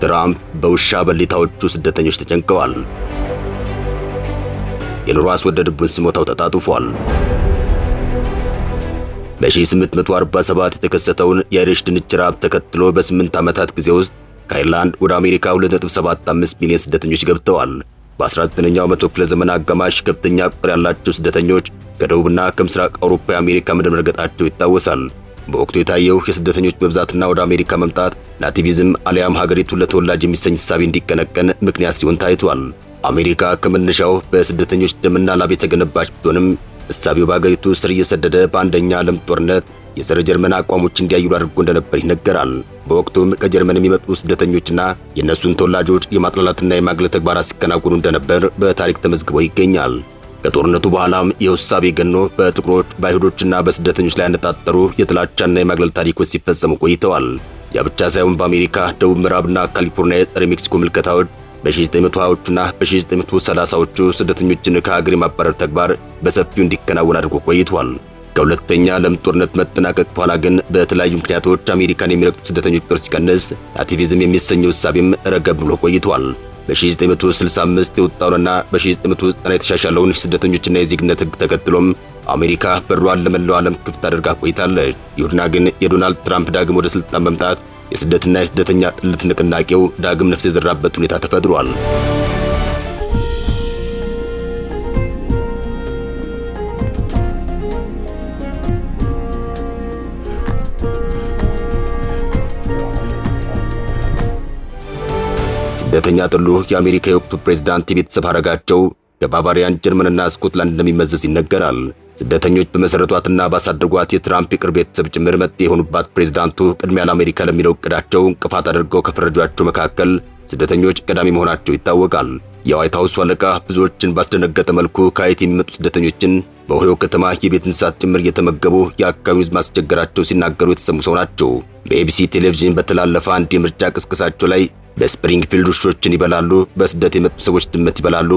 ትራምፕ በውሻ በሊታዎቹ ስደተኞች ተጨንቀዋል። የኑሮ አስወደድብን ስሞታው ተጣጥፏል። በ1847 የተከሰተውን የአይሪሽ ድንች ረሃብ ተከትሎ በ8 ዓመታት ጊዜ ውስጥ ከአይርላንድ ወደ አሜሪካ 2.75 ሚሊዮን ስደተኞች ገብተዋል። በ19ኛው መቶ ክፍለ ዘመን አጋማሽ ከፍተኛ ቁጥር ያላቸው ስደተኞች ከደቡብና ከምስራቅ አውሮፓ የአሜሪካ ምድር መርገጣቸው ይታወሳል። በወቅቱ የታየው የስደተኞች በብዛትና ወደ አሜሪካ መምጣት ናቲቪዝም አሊያም ሀገሪቱ ለተወላጅ የሚሰኝ እሳቤ እንዲቀነቀን ምክንያት ሲሆን ታይቷል። አሜሪካ ከመነሻው በስደተኞች ደምና ላብ የተገነባች ቢሆንም እሳቤው በሀገሪቱ ስር እየሰደደ በአንደኛ ዓለም ጦርነት የጸረ ጀርመን አቋሞች እንዲያይሉ አድርጎ እንደነበር ይነገራል። በወቅቱም ከጀርመን የሚመጡ ስደተኞችና የእነሱን ተወላጆች የማጥላላትና የማግለል ተግባራት ሲከናወኑ እንደነበር በታሪክ ተመዝግቦ ይገኛል። ከጦርነቱ በኋላም ይህ እሳቤ ገኖ በጥቁሮች በአይሁዶችና በስደተኞች ላይ ያነጣጠሩ የጥላቻና የማግለል ታሪኮች ሲፈጸሙ ቆይተዋል። ያ ብቻ ሳይሆን በአሜሪካ ደቡብ ምዕራብና ካሊፎርኒያ የጸረ ሜክሲኮ ምልከታዎች በ1920ዎቹና በ1930ዎቹ ስደተኞችን ከሀገር የማባረር ተግባር በሰፊው እንዲከናወን አድርጎ ቆይቷል። ከሁለተኛ ዓለም ጦርነት መጠናቀቅ በኋላ ግን በተለያዩ ምክንያቶች አሜሪካን የሚረግጡ ስደተኞች ቁጥር ሲቀንስ ናቲቪዝም የሚሰኘው እሳቤም ረገብ ብሎ ቆይቷል። በ1965 የወጣውንና በ1990 የተሻሻለውን የስደተኞችና የዜግነት ሕግ ተከትሎም አሜሪካ በሯን ለመላው ዓለም ክፍት አድርጋ ቆይታለች። ይሁንና ግን የዶናልድ ትራምፕ ዳግም ወደ ስልጣን መምጣት የስደትና የስደተኛ ጥልት ንቅናቄው ዳግም ነፍስ የዘራበት ሁኔታ ተፈጥሯል። ስደተኛ ጥሉ የአሜሪካ የወቅቱ ፕሬዝዳንት የቤተሰብ ሐረጋቸው ከባቫሪያን ጀርመንና ስኮትላንድ እንደሚመዘዝ ይነገራል። ስደተኞች በመሰረቷትና ባሳደጓት የትራምፕ የቅርብ ቤተሰብ ጭምር መጤ የሆኑባት ፕሬዝዳንቱ ቅድሚያ ለአሜሪካ ለሚለው እቅዳቸው እንቅፋት አድርገው ከፈረጇቸው መካከል ስደተኞች ቀዳሚ መሆናቸው ይታወቃል። የዋይት ሃውስ አለቃ ብዙዎችን ባስደነገጠ መልኩ ከሀይቲ የሚመጡ ስደተኞችን በኦሃዮ ከተማ የቤት እንስሳት ጭምር እየተመገቡ የአካባቢውን ሕዝብ ማስቸገራቸው ሲናገሩ የተሰሙ ሰው ናቸው። በኤቢሲ ቴሌቪዥን በተላለፈ አንድ የምርጫ ቅስቀሳቸው ላይ በስፕሪንግፊልድ ውሾችን ይበላሉ፣ በስደት የመጡ ሰዎች ድመት ይበላሉ፣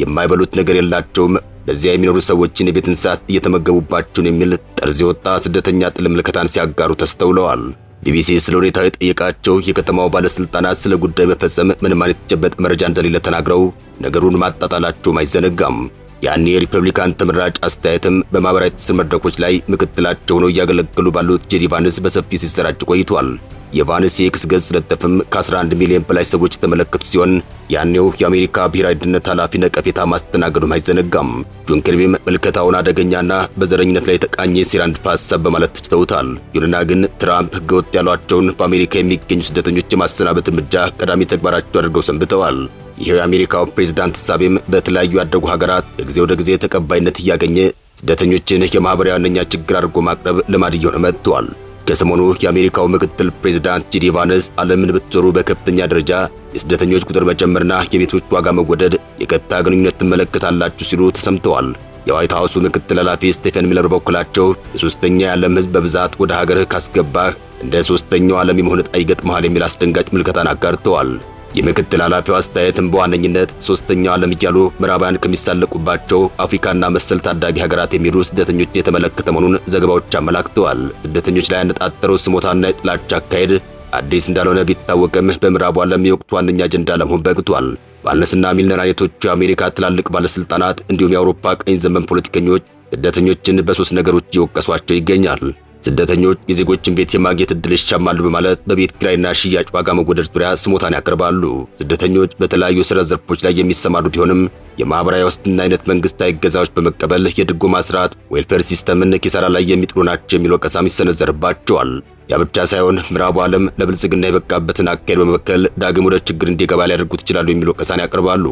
የማይበሉት ነገር የላቸውም፣ በዚያ የሚኖሩ ሰዎችን የቤት እንስሳት እየተመገቡባቸውን የሚል ጠርዝ የወጣ ስደተኛ ጥል ምልከታን ሲያጋሩ ተስተውለዋል። ቢቢሲ ስለ ሁኔታው የጠየቃቸው የከተማው ባለስልጣናት ስለ ጉዳይ መፈጸም ምንም አይነት የተጨበጠ መረጃ እንደሌለ ተናግረው ነገሩን ማጣጣላቸውም አይዘነጋም። ያኔ የሪፐብሊካን ተመራጭ አስተያየትም በማህበራዊ ትስስር መድረኮች ላይ ምክትላቸው ሆነው እያገለገሉ ባሉት ጄዲ ቫንስ በሰፊ ሲሰራጭ ቆይቷል። የቫንስ የኤክስ ገጽ ለጠፍም ከ11 ሚሊዮን በላይ ሰዎች የተመለከቱ ሲሆን ያኔው የአሜሪካ ብሔራዊ ደህንነት ኃላፊ ነቀፌታ ማስተናገዱም አይዘነጋም። ጆን ኬርቢም ምልከታውን አደገኛና በዘረኝነት ላይ የተቃኘ ሴራ ንድፈ ሐሳብ በማለት ትችተውታል። ይሁንና ግን ትራምፕ ህገወጥ ያሏቸውን በአሜሪካ የሚገኙ ስደተኞች የማሰናበት እርምጃ ቀዳሚ ተግባራቸው አድርገው ሰንብተዋል። ይሄው የአሜሪካው ፕሬዝዳንት ሐሳቤም በተለያዩ ያደጉ ሀገራት ከጊዜ ወደ ጊዜ ተቀባይነት እያገኘ ስደተኞችን የማህበራዊ ዋነኛ ችግር አድርጎ ማቅረብ ልማድ እየሆነ መጥቷል። ከሰሞኑ የአሜሪካው ምክትል ፕሬዝዳንት ጄዲ ቫንስ ዓለምን ብትዞሩ በከፍተኛ ደረጃ የስደተኞች ቁጥር መጨመርና የቤቶች ዋጋ መወደድ የቀጥታ ግንኙነት ትመለከታላችሁ ሲሉ ተሰምተዋል። የዋይት ሃውሱ ምክትል ኃላፊ ስቴፈን ሚለር በበኩላቸው የሶስተኛ የዓለም ህዝብ በብዛት ወደ ሀገርህ ካስገባህ እንደ ሶስተኛው ዓለም የመሆን ዕጣ ይገጥመሃል የሚል አስደንጋጭ ምልከታን አጋርተዋል። የምክትል ኃላፊው አስተያየትም በዋነኝነት ሶስተኛው ዓለም እያሉ ምዕራባውያን ከሚሳለቁባቸው አፍሪካና መሰል ታዳጊ ሀገራት የሚሄዱ ስደተኞችን የተመለከተ መሆኑን ዘገባዎች አመላክተዋል። ስደተኞች ላይ ያነጣጠረው ስሞታና የጥላቻ አካሄድ አዲስ እንዳልሆነ ቢታወቅም በምዕራቡ ዓለም የወቅቱ ዋነኛ አጀንዳ ለመሆን በቅቷል። ባልነስና ሚልነር አይነቶቹ የአሜሪካ ትላልቅ ባለስልጣናት እንዲሁም የአውሮፓ ቀኝ ዘመን ፖለቲከኞች ስደተኞችን በሶስት ነገሮች እየወቀሷቸው ይገኛል። ስደተኞች የዜጎችን ቤት የማግኘት እድል ይሻማሉ በማለት በቤት ኪራይና ሽያጭ ዋጋ መወደድ ዙሪያ ስሞታን ያቀርባሉ። ስደተኞች በተለያዩ የሥራ ዘርፎች ላይ የሚሰማሩ ቢሆንም የማህበራዊ ዋስትና አይነት መንግስታዊ እገዛዎች በመቀበል የድጎማ ስርዓት ዌልፌር ሲስተምን ኪሳራ ላይ የሚጥሉ ናቸው የሚል ወቀሳም ይሰነዘርባቸዋል። ያ ብቻ ሳይሆን ምዕራቡ ዓለም ለብልጽግና የበቃበትን አካሄድ በመበከል ዳግም ወደ ችግር እንዲገባ ሊያደርጉት ይችላሉ የሚል ወቀሳን ያቀርባሉ።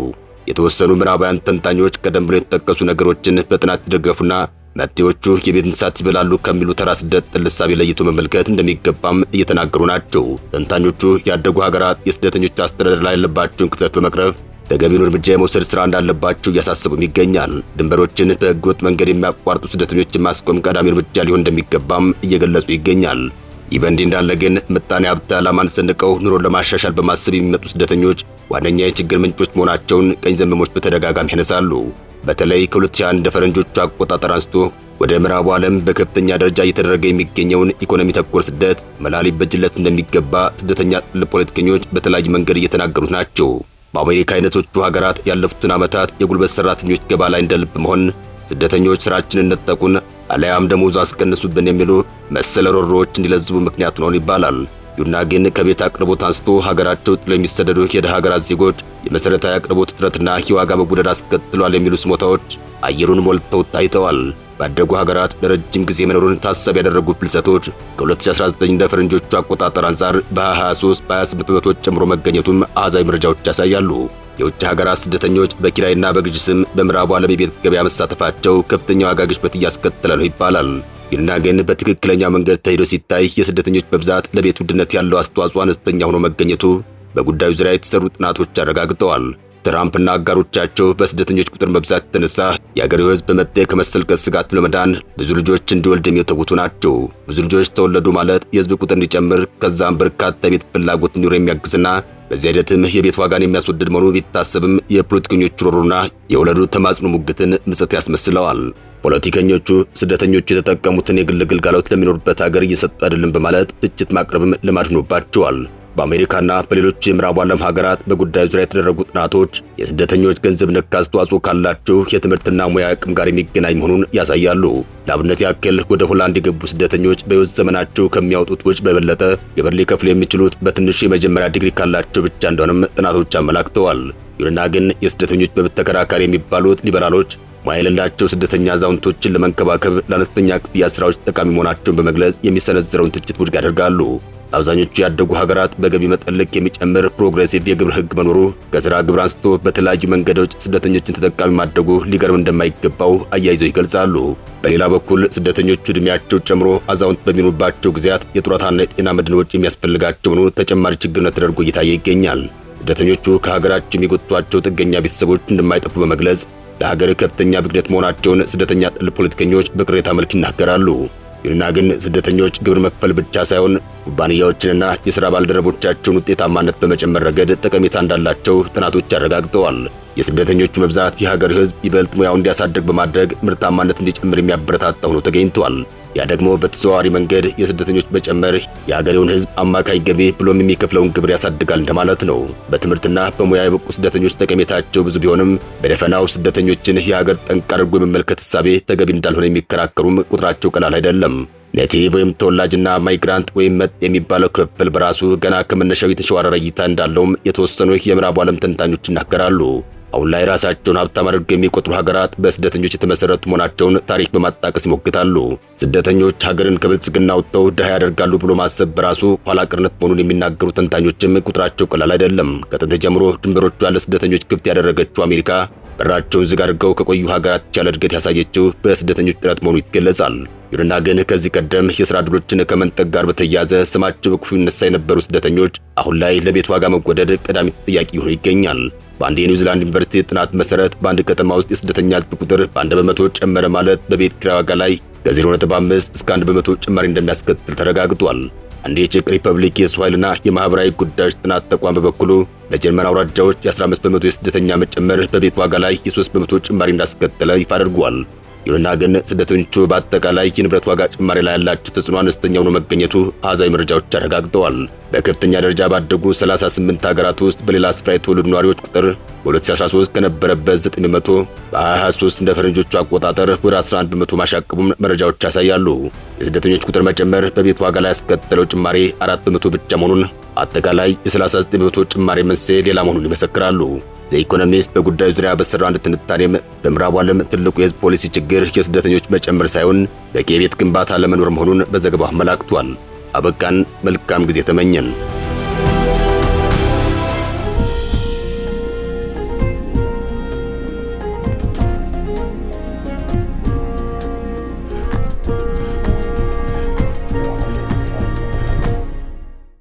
የተወሰኑ ምዕራባውያን ተንታኞች ቀደም ብሎ የተጠቀሱ ነገሮችን በጥናት የተደገፉና መጤዎቹ የቤት እንስሳት ይበላሉ ከሚሉ ተራ ስደት ጥል እሳቤ ለይቶ መመልከት እንደሚገባም እየተናገሩ ናቸው። ተንታኞቹ ያደጉ ሀገራት የስደተኞች አስተዳደር ላይ ያለባቸውን ክፍተት በመቅረፍ ተገቢውን እርምጃ የመውሰድ ስራ እንዳለባቸው እያሳሰቡም ይገኛል። ድንበሮችን በህገወጥ መንገድ የሚያቋርጡ ስደተኞችን ማስቆም ቀዳሚ እርምጃ ሊሆን እንደሚገባም እየገለጹ ይገኛል። ይህ በእንዲህ እንዳለ ግን ምጣኔ ሀብት ዓላማን ሰንቀው ኑሮን ለማሻሻል በማሰብ የሚመጡ ስደተኞች ዋነኛ የችግር ምንጮች መሆናቸውን ቀኝ ዘመሞች በተደጋጋሚ ያነሳሉ። በተለይ ከ2001 እንደ ፈረንጆቹ አቆጣጠር አንስቶ ወደ ምዕራቡ ዓለም በከፍተኛ ደረጃ እየተደረገ የሚገኘውን ኢኮኖሚ ተኮር ስደት መላ ሊበጅለት እንደሚገባ ስደተኛ ጥል ፖለቲከኞች በተለያየ መንገድ እየተናገሩት ናቸው። በአሜሪካ አይነቶቹ ሀገራት ያለፉትን ዓመታት የጉልበት ሰራተኞች ገባ ላይ እንደልብ መሆን፣ ስደተኞች ስራችንን ነጠቁን አለያም ደሞዝ አስቀንሱብን የሚሉ መሰል ሮሮዎች እንዲለዝቡ ምክንያት ሆነው ይባላል። ይሁንና ግን ከቤት አቅርቦት አንስቶ ሀገራቸው ጥለው የሚሰደዱ የደሃ ሀገራት ዜጎች የመሰረታዊ አቅርቦት እጥረትና የዋጋ መወደድ አስከትሏል የሚሉ ስሞታዎች አየሩን ሞልተው ታይተዋል። ባደጉ ሀገራት ለረጅም ጊዜ መኖሩን ታሳቢ ያደረጉ ፍልሰቶች ከ2019 እንደ ፈረንጆቹ አቆጣጠር አንጻር በ23 በ28 በመቶ ጨምሮ መገኘቱም አሃዛዊ መረጃዎች ያሳያሉ። የውጭ ሀገራት ስደተኞች በኪራይና በግዥ ስም በምዕራቡ ዓለም የቤት ገበያ መሳተፋቸው ከፍተኛ ዋጋ ግሽበት እያስከተለ ነው ይባላል። ይሁንና ግን በትክክለኛ መንገድ ተሄዶ ሲታይ የስደተኞች በብዛት ለቤት ውድነት ያለው አስተዋጽኦ አነስተኛ ሆኖ መገኘቱ በጉዳዩ ዙሪያ የተሰሩ ጥናቶች አረጋግጠዋል። ትራምፕና አጋሮቻቸው በስደተኞች ቁጥር መብዛት የተነሳ የአገሬው ሕዝብ በመጤ ከመሰልቀጥ ስጋት ለመዳን ብዙ ልጆች እንዲወልድ የሚተጉቱ ናቸው። ብዙ ልጆች ተወለዱ ማለት የሕዝብ ቁጥር እንዲጨምር ከዛም በርካታ የቤት ፍላጎት እንዲኖር የሚያግዝና በዚህ ሂደትም የቤት ዋጋን የሚያስወድድ መሆኑ ቢታሰብም የፖለቲከኞቹ ሮሮና የወለዱ ተማጽኖ ሙግትን ምጸት ያስመስለዋል። ፖለቲከኞቹ ስደተኞቹ የተጠቀሙትን የግል ግልጋሎት ለሚኖሩበት ሀገር እየሰጡ አይደለም በማለት ትችት ማቅረብም ልማድ ሆኖባቸዋል። በአሜሪካና በሌሎች የምዕራቡ ዓለም ሀገራት በጉዳዩ ዙሪያ የተደረጉ ጥናቶች የስደተኞች ገንዘብ ነክ አስተዋጽኦ ካላቸው የትምህርትና ሙያ አቅም ጋር የሚገናኝ መሆኑን ያሳያሉ። ለአብነት ያክል ወደ ሆላንድ የገቡ ስደተኞች በሕይወት ዘመናቸው ከሚያወጡት ወጪ በበለጠ ግብር ሊከፍሉ የሚችሉት በትንሹ የመጀመሪያ ዲግሪ ካላቸው ብቻ እንደሆነም ጥናቶች አመላክተዋል። ይሁንና ግን የስደተኞች መብት ተከራካሪ የሚባሉት ሊበራሎች ሙያ የሌላቸው ስደተኛ አዛውንቶችን ለመንከባከብ ለአነስተኛ ክፍያ ስራዎች ጠቃሚ መሆናቸውን በመግለጽ የሚሰነዘረውን ትችት ውድቅ ያደርጋሉ። አብዛኞቹ ያደጉ ሀገራት በገቢ መጠን ልክ የሚጨምር ፕሮግሬሲቭ የግብር ሕግ መኖሩ ከሥራ ግብር አንስቶ በተለያዩ መንገዶች ስደተኞችን ተጠቃሚ ማድረጉ ሊገርም እንደማይገባው አያይዘው ይገልጻሉ። በሌላ በኩል ስደተኞቹ ዕድሜያቸው ጨምሮ አዛውንት በሚኖሩባቸው ጊዜያት የጡረታና የጤና መድን ወጪ የሚያስፈልጋቸው መሆኑ ተጨማሪ ችግርነት ተደርጎ እየታየ ይገኛል። ስደተኞቹ ከሀገራቸው የሚጎትቷቸው ጥገኛ ቤተሰቦች እንደማይጠፉ በመግለጽ ለሀገር ከፍተኛ ብክነት መሆናቸውን ስደተኛ ጥል ፖለቲከኞች በቅሬታ መልክ ይናገራሉ። ይሁንና ግን ስደተኞች ግብር መክፈል ብቻ ሳይሆን ኩባንያዎችንና የሥራ ባልደረቦቻቸውን ውጤታማነት በመጨመር ረገድ ጠቀሜታ እንዳላቸው ጥናቶች አረጋግጠዋል። የስደተኞቹ መብዛት የሀገር ሕዝብ ይበልጥ ሙያውን እንዲያሳድግ በማድረግ ምርታማነት እንዲጨምር የሚያበረታታ ሆኖ ተገኝቷል። ያ ደግሞ በተዘዋዋሪ መንገድ የስደተኞች መጨመር የሀገሬውን ሕዝብ አማካይ ገቢ ብሎም የሚከፍለውን ግብር ያሳድጋል እንደማለት ነው። በትምህርትና በሙያ የበቁ ስደተኞች ጠቀሜታቸው ብዙ ቢሆንም በደፈናው ስደተኞችን የሀገር ጠንቅ አድርጎ የመመልከት እሳቤ ተገቢ እንዳልሆነ የሚከራከሩም ቁጥራቸው ቀላል አይደለም። ኔቲቭ ወይም ተወላጅና ማይግራንት ወይም መጤ የሚባለው ክፍል በራሱ ገና ከመነሻው የተሸዋረረ እይታ እንዳለውም የተወሰኑ የምዕራቡ ዓለም ተንታኞች ይናገራሉ። አሁን ላይ ራሳቸውን ሀብታም አድርገው የሚቆጥሩ ሀገራት በስደተኞች የተመሰረቱ መሆናቸውን ታሪክ በማጣቀስ ይሞግታሉ። ስደተኞች ሀገርን ከብልጽግና ወጥተው ድሃ ያደርጋሉ ብሎ ማሰብ በራሱ ኋላ ቀርነት መሆኑን የሚናገሩ ተንታኞችም ቁጥራቸው ቀላል አይደለም። ከጥንት ጀምሮ ድንበሮቿ ለስደተኞች ክፍት ያደረገችው አሜሪካ በራቸውን ዝግ አድርገው ከቆዩ ሀገራት ያለ እድገት ያሳየችው በስደተኞች ጥረት መሆኑ ይገለጻል። ይሁንና ግን ከዚህ ቀደም የሥራ ዕድሎችን ከመንጠቅ ጋር በተያያዘ ስማቸው በክፉ ይነሳ የነበሩ ስደተኞች አሁን ላይ ለቤት ዋጋ መወደድ ቀዳሚ ተጠያቂ ሆኖ ይገኛል። በአንድ የኒውዚላንድ ዩኒቨርሲቲ ጥናት መሰረት በአንድ ከተማ ውስጥ የስደተኛ ሕዝብ ቁጥር በ1 በመቶ ጨመረ ማለት በቤት ኪራይ ዋጋ ላይ ከ0.5 እስከ 1 በመቶ ጭማሪ እንደሚያስከትል ተረጋግጧል። አንድ የቼክ ሪፐብሊክ የሰው ኃይልና የማህበራዊ ጉዳዮች ጥናት ተቋም በበኩሉ በጀርመን አውራጃዎች የ15 በመቶ የስደተኛ መጨመር በቤት ዋጋ ላይ የ3 በመቶ ጭማሪ እንዳስከተለ ይፋ አድርጓል። ይሁንና ግን ስደተኞቹ በአጠቃላይ የንብረት ዋጋ ጭማሪ ላይ ያላቸው ተጽዕኖ አነስተኛ ሆኖ መገኘቱ አሃዛዊ መረጃዎች አረጋግጠዋል። በከፍተኛ ደረጃ ባደጉ 38 ሀገራት ውስጥ በሌላ ስፍራ የተወለዱ ነዋሪዎች ቁጥር በ2013 ከነበረበት 9 በመቶ በ2023 እንደ ፈረንጆቹ አቆጣጠር ወደ 11 በመቶ ማሻቀቡን መረጃዎች ያሳያሉ። የስደተኞች ቁጥር መጨመር በቤት ዋጋ ላይ ያስከተለው ጭማሪ 4 በመቶ ብቻ መሆኑን፣ አጠቃላይ የ39 በመቶ ጭማሪ መንስኤ ሌላ መሆኑን ይመሰክራሉ። ዘኢኮኖሚስት በጉዳዩ ዙሪያ በሰራው አንድ ትንታኔም በምዕራቡ ዓለም ትልቁ የሕዝብ ፖሊሲ ችግር የስደተኞች መጨመር ሳይሆን በቂ የቤት ግንባታ ለመኖር መሆኑን በዘገባው አመላክቷል። አበቃን። መልካም ጊዜ ተመኘን።